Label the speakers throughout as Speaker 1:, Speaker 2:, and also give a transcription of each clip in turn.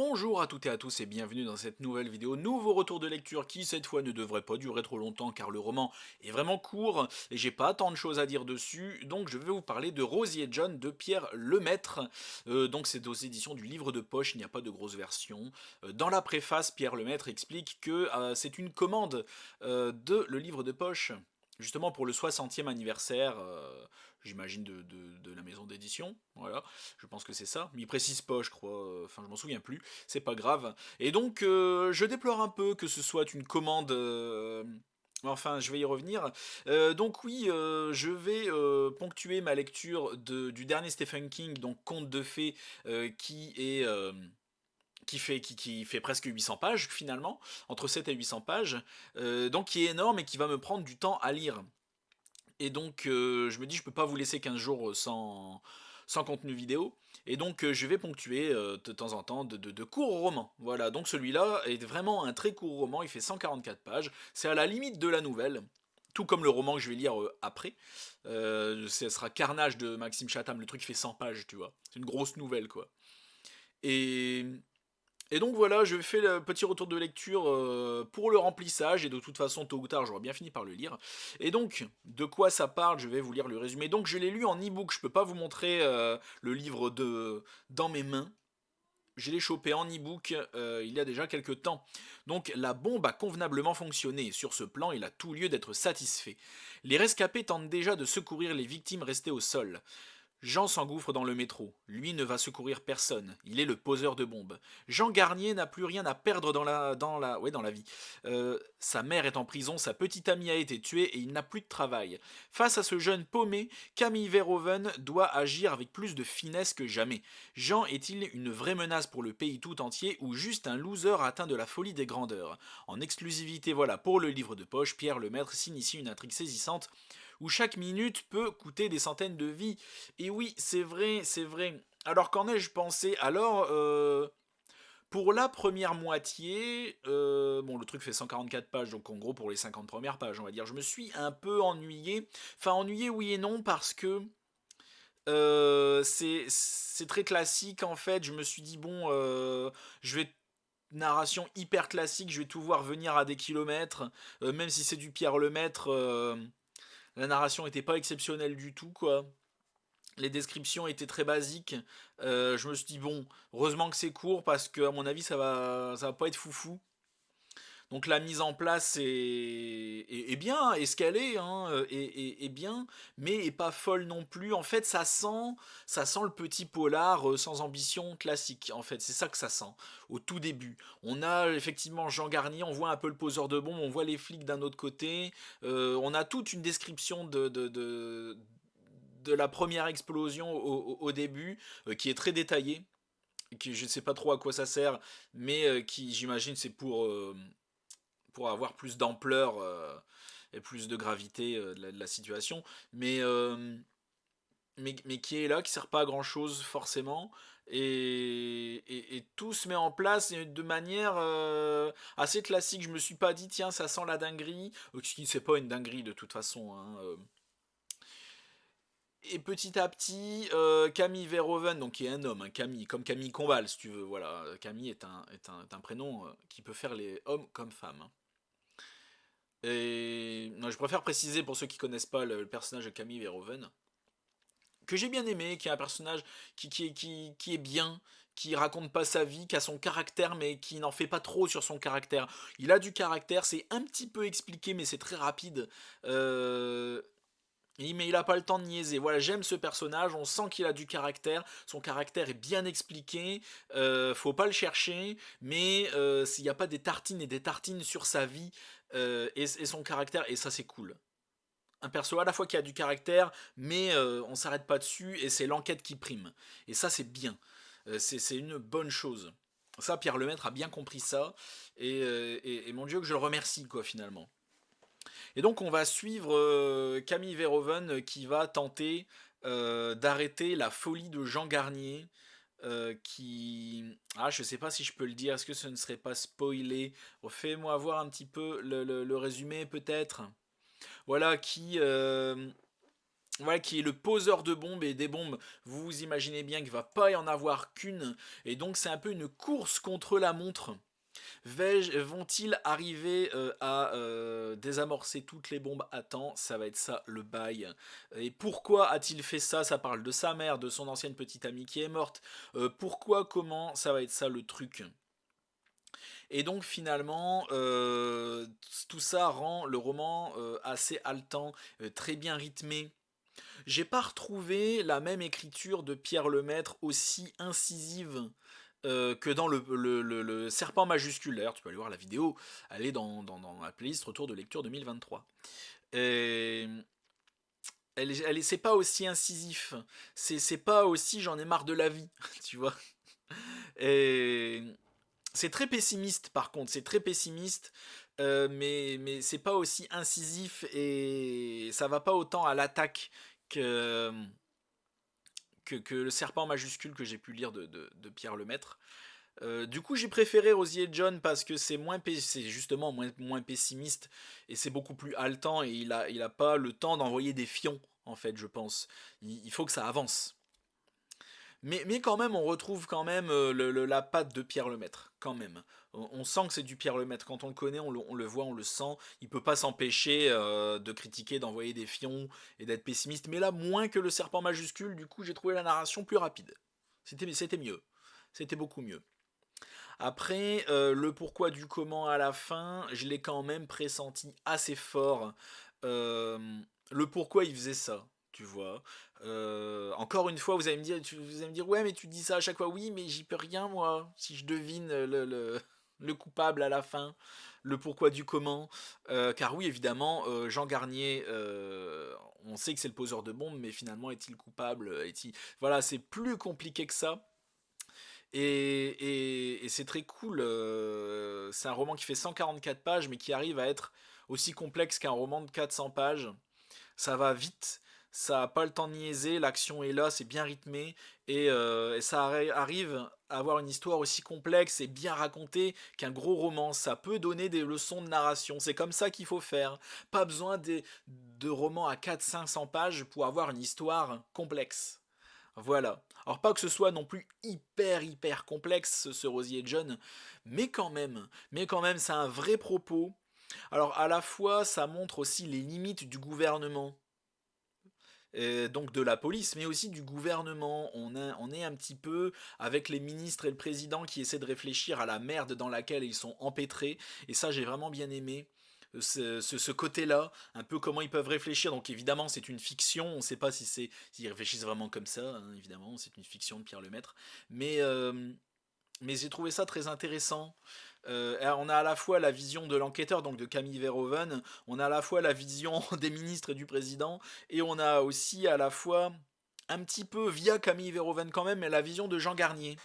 Speaker 1: Bonjour à toutes et à tous et bienvenue dans cette nouvelle vidéo, nouveau retour de lecture qui cette fois ne devrait pas durer trop longtemps car le roman est vraiment court et j'ai pas tant de choses à dire dessus, donc je vais vous parler de Rosie et John de Pierre Lemaitre. Donc c'est aux éditions du livre de poche, il n'y a pas de grosse version. Dans la préface, Pierre Lemaitre explique que c'est une commande de le livre de poche. Justement pour le 60e anniversaire, j'imagine, de la maison d'édition. Voilà, je pense que c'est ça. Mais il précise pas, je crois. Enfin, je m'en souviens plus. C'est pas grave. Et donc, je déplore un peu que ce soit une commande. Enfin, je vais y revenir. Donc oui, je vais ponctuer ma lecture du dernier Stephen King, donc Conte de fées, qui est qui fait presque 800 pages finalement, entre 7 et 800 pages, donc qui est énorme et qui va me prendre du temps à lire. Et donc je me dis je peux pas vous laisser 15 jours sans contenu vidéo. Et donc je vais ponctuer de temps en temps de courts romans. Voilà, donc celui-là est vraiment un très court roman, il fait 144 pages, c'est à la limite de la nouvelle. Tout comme le roman que je vais lire après. Ce sera Carnage de Maxime Chatham, le truc fait 100 pages, tu vois. C'est une grosse nouvelle, quoi. Et et donc voilà, je fais le petit retour de lecture pour le remplissage, et de toute façon, tôt ou tard, j'aurai bien fini par le lire. Et donc, de quoi ça parle? Je vais vous lire le résumé. Donc, je l'ai lu en e-book, je peux pas vous montrer le livre dans mes mains. Je l'ai chopé en e-book il y a déjà quelques temps. Donc, la bombe a convenablement fonctionné. Sur ce plan, il a tout lieu d'être satisfait. Les rescapés tentent déjà de secourir les victimes restées au sol. Jean s'engouffre dans le métro. Lui ne va secourir personne. Il est le poseur de bombes. Jean Garnier n'a plus rien à perdre dans la vie. Sa mère est en prison, sa petite amie a été tuée et il n'a plus de travail. Face à ce jeune paumé, Camille Verhoeven doit agir avec plus de finesse que jamais. Jean est-il une vraie menace pour le pays tout entier ou juste un loser atteint de la folie des grandeurs? En exclusivité, voilà, pour le livre de poche, Pierre Lemaitre s'initie une intrigue saisissante où chaque minute peut coûter des centaines de vies. Et oui, c'est vrai, c'est vrai. Alors qu'en ai-je pensé? Alors, pour la première moitié, bon, le truc fait 144 pages, donc en gros pour les 50 premières pages, on va dire, je me suis un peu ennuyé. Enfin, ennuyé oui et non, parce que c'est très classique en fait. Je me suis dit, bon, je vais narration hyper classique, je vais tout voir venir à des kilomètres, même si c'est du Pierre Lemaitre, la narration était pas exceptionnelle du tout, quoi. Les descriptions étaient très basiques. Je me suis dit, bon, heureusement que c'est court parce que, à mon avis, ça va pas être foufou. Donc la mise en place est bien, est ce qu'elle est, hein, est bien, mais est pas folle non plus. En fait, ça sent le petit polar sans ambition classique. En fait, c'est ça que ça sent au tout début. On a effectivement Jean Garnier, on voit un peu le poseur de bombes, on voit les flics d'un autre côté. On a toute une description de la première explosion au début, qui est très détaillée, qui je ne sais pas trop à quoi ça sert, mais qui j'imagine c'est pour avoir plus d'ampleur et plus de gravité de la situation, mais, mais qui est là, qui sert pas à grand chose forcément, et tout se met en place de manière assez classique. Je me suis pas dit tiens ça sent la dinguerie, ce qui c'est pas une dinguerie de toute façon, hein, et petit à petit, Camille Verhoeven, donc qui est un homme, hein, Camille, comme Camille Combal, si tu veux, voilà. Camille est un prénom qui peut faire les hommes comme femmes, hein. Et non, je préfère préciser pour ceux qui connaissent pas le personnage de Camille Verhoeven, que j'ai bien aimé, qui est un personnage qui est bien, qui raconte pas sa vie, qui a son caractère, mais qui n'en fait pas trop sur son caractère. Il a du caractère, c'est un petit peu expliqué, mais c'est très rapide. Euh, mais il a pas le temps de niaiser. Voilà, j'aime ce personnage, on sent qu'il a du caractère, son caractère est bien expliqué, faut pas le chercher, mais s'il n'y a pas des tartines et des tartines sur sa vie et son caractère, et ça c'est cool. Un perso à la fois qui a du caractère, mais on s'arrête pas dessus, et c'est l'enquête qui prime. Et ça c'est bien, c'est une bonne chose. Ça, Pierre Lemaitre a bien compris ça, et mon Dieu que je le remercie, quoi, finalement. Et donc on va suivre Camille Verhoeven qui va tenter d'arrêter la folie de Jean Garnier, qui... Ah, je sais pas si je peux le dire, est-ce que ce ne serait pas spoilé? Fais-moi voir un petit peu le résumé peut-être. Voilà, voilà, qui est le poseur de bombes, et des bombes, vous vous imaginez bien qu'il va pas y en avoir qu'une, et donc c'est un peu une course contre la montre. Vont-ils arriver à désamorcer toutes les bombes à temps? Ça va être ça le bail. Et pourquoi a-t-il fait ça? Ça parle de sa mère, de son ancienne petite amie qui est morte. Pourquoi, comment? Ça va être ça le truc. Et donc finalement, tout ça rend le roman assez haletant, très bien rythmé. J'ai pas retrouvé la même écriture de Pierre Lemaître aussi incisive que dans le serpent majuscule. D'ailleurs, tu peux aller voir la vidéo, elle est dans la playlist Retour de lecture 2023. Et c'est pas aussi incisif, c'est pas aussi j'en ai marre de la vie, tu vois. Et c'est très pessimiste par contre, c'est très pessimiste, mais c'est pas aussi incisif et ça va pas autant à l'attaque que, que le serpent majuscule que j'ai pu lire de Pierre Lemaître. Du coup, j'ai préféré Rosier John parce que c'est justement moins pessimiste et c'est beaucoup plus haletant et il a pas le temps d'envoyer des fions en fait, je pense. Il faut que ça avance. Mais quand même, on retrouve quand même la patte de Pierre Lemaître, quand même. On sent que c'est du Pierre Lemaître. Quand on le connaît, on le voit, on le sent. Il peut pas s'empêcher de critiquer, d'envoyer des fions et d'être pessimiste. Mais là, moins que le serpent majuscule, du coup, j'ai trouvé la narration plus rapide. C'était mieux. C'était beaucoup mieux. Après, le pourquoi du comment à la fin, je l'ai quand même pressenti assez fort. Euh, le pourquoi il faisait ça, tu vois. Encore une fois, vous allez me dire, ouais, mais tu dis ça à chaque fois. Oui, mais j'y peux rien, moi, si je devine le coupable à la fin, le pourquoi du comment. Car oui, évidemment, Jean Garnier, on sait que c'est le poseur de bombes, mais finalement, est-il coupable? Voilà, c'est plus compliqué que ça. Et c'est très cool. C'est un roman qui fait 144 pages, mais qui arrive à être aussi complexe qu'un roman de 400 pages. Ça va vite, ça n'a pas le temps de niaiser, l'action est là, c'est bien rythmé, et ça arrive à avoir une histoire aussi complexe et bien racontée qu'un gros roman. Ça peut donner des leçons de narration. C'est comme ça qu'il faut faire. Pas besoin de romans à 400-500 pages pour avoir une histoire complexe. Voilà. Alors pas que ce soit non plus hyper complexe ce Rosier John, mais quand même, c'est un vrai propos. Alors à la fois, ça montre aussi les limites du gouvernement, donc de la police, mais aussi du gouvernement. On est un petit peu avec les ministres et le président qui essaient de réfléchir à la merde dans laquelle ils sont empêtrés, et ça j'ai vraiment bien aimé. Ce côté-là, un peu comment ils peuvent réfléchir. Donc évidemment, c'est une fiction. On ne sait pas s'ils réfléchissent vraiment comme ça. Hein, évidemment, c'est une fiction de Pierre Lemaître. Mais mais j'ai trouvé ça très intéressant. On a à la fois la vision de l'enquêteur, donc de Camille Verhoeven, on a à la fois la vision des ministres et du président, et on a aussi à la fois, un petit peu via Camille Verhoeven quand même, mais la vision de Jean Garnier,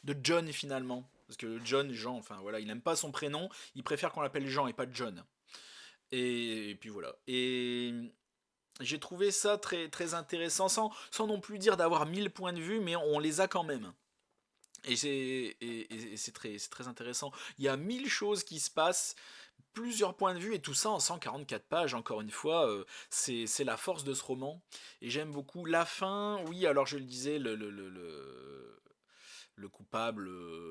Speaker 1: de John finalement. Parce que Jean, enfin voilà, il n'aime pas son prénom, il préfère qu'on l'appelle Jean et pas John. Et puis voilà. Et j'ai trouvé ça très intéressant, sans non plus dire d'avoir 1000 points de vue, mais on les a quand même. Et c'est très intéressant. Il y a 1000 choses qui se passent, plusieurs points de vue, et tout ça en 144 pages, encore une fois, c'est la force de ce roman. Et j'aime beaucoup la fin, oui, alors je le disais, le coupable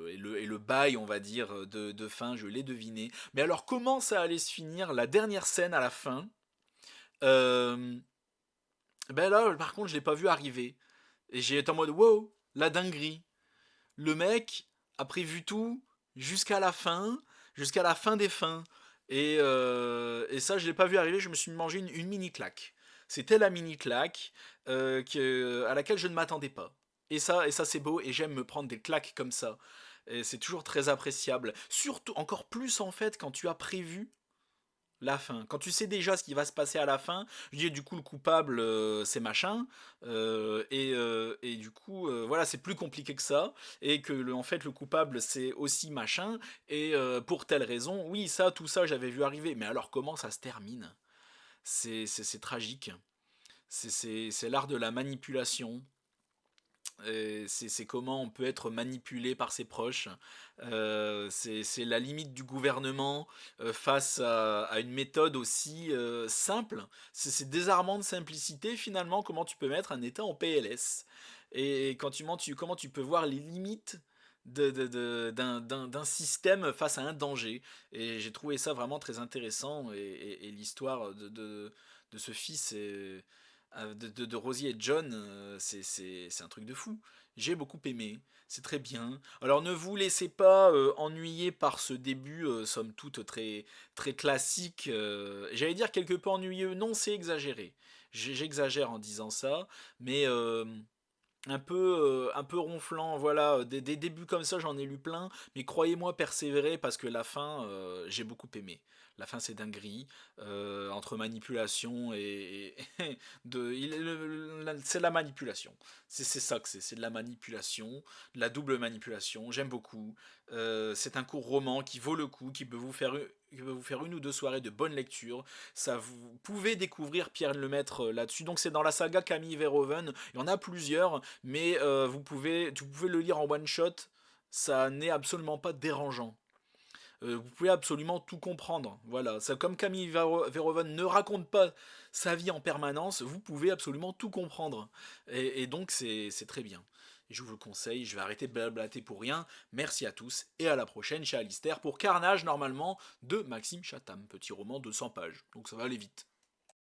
Speaker 1: et le bail, on va dire, de fin, je l'ai deviné. Mais alors comment ça allait se finir, la dernière scène à la fin, euh, ben là, par contre, je l'ai pas vu arriver. Et j'ai été en mode, wow, la dinguerie. Le mec a prévu tout jusqu'à la fin des fins. Et ça, je l'ai pas vu arriver, je me suis mangé une mini claque. C'était la mini claque à laquelle je ne m'attendais pas. Et ça c'est beau, et j'aime me prendre des claques comme ça. Et c'est toujours très appréciable. Surtout, encore plus en fait, quand tu as prévu la fin. Quand tu sais déjà ce qui va se passer à la fin, je dis du coup le coupable c'est machin, et du coup voilà c'est plus compliqué que ça, et que en fait le coupable c'est aussi machin, et pour telle raison, oui ça, tout ça j'avais vu arriver, mais alors comment ça se termine? C'est tragique, c'est l'art de la manipulation, C'est comment on peut être manipulé par ses proches. C'est la limite du gouvernement face à une méthode aussi simple. C'est désarmant de simplicité finalement comment tu peux mettre un État en PLS. Et quand comment tu peux voir les limites d'un système face à un danger. Et j'ai trouvé ça vraiment très intéressant. Et l'histoire de ce fils de Rosie et John, c'est un truc de fou. J'ai beaucoup aimé, c'est très bien. Alors ne vous laissez pas ennuyer par ce début, somme toute très classique. J'allais dire quelque peu ennuyeux, non c'est exagéré. J'exagère en disant ça, mais un peu ronflant, voilà, des débuts comme ça j'en ai lu plein, mais croyez-moi persévérer parce que la fin j'ai beaucoup aimé. La fin c'est dinguerie, entre manipulation c'est la manipulation. C'est ça que c'est de la manipulation, de la double manipulation, j'aime beaucoup. C'est un court roman qui vaut le coup, qui peut vous faire une ou deux soirées de bonne lecture. Ça, vous pouvez découvrir Pierre Lemaître là-dessus. Donc c'est dans la saga Camille Verhoeven. Il y en a plusieurs, mais vous pouvez le lire en one shot. Ça n'est absolument pas dérangeant. Vous pouvez absolument tout comprendre. Voilà, ça, comme Camille Verhoeven ne raconte pas sa vie en permanence, vous pouvez absolument tout comprendre. Et donc c'est très bien. Je vous le conseille, je vais arrêter de blablater pour rien. Merci à tous et à la prochaine chez Alistair pour Carnage normalement de Maxime Chatham, petit roman de 100 pages. Donc ça va aller vite.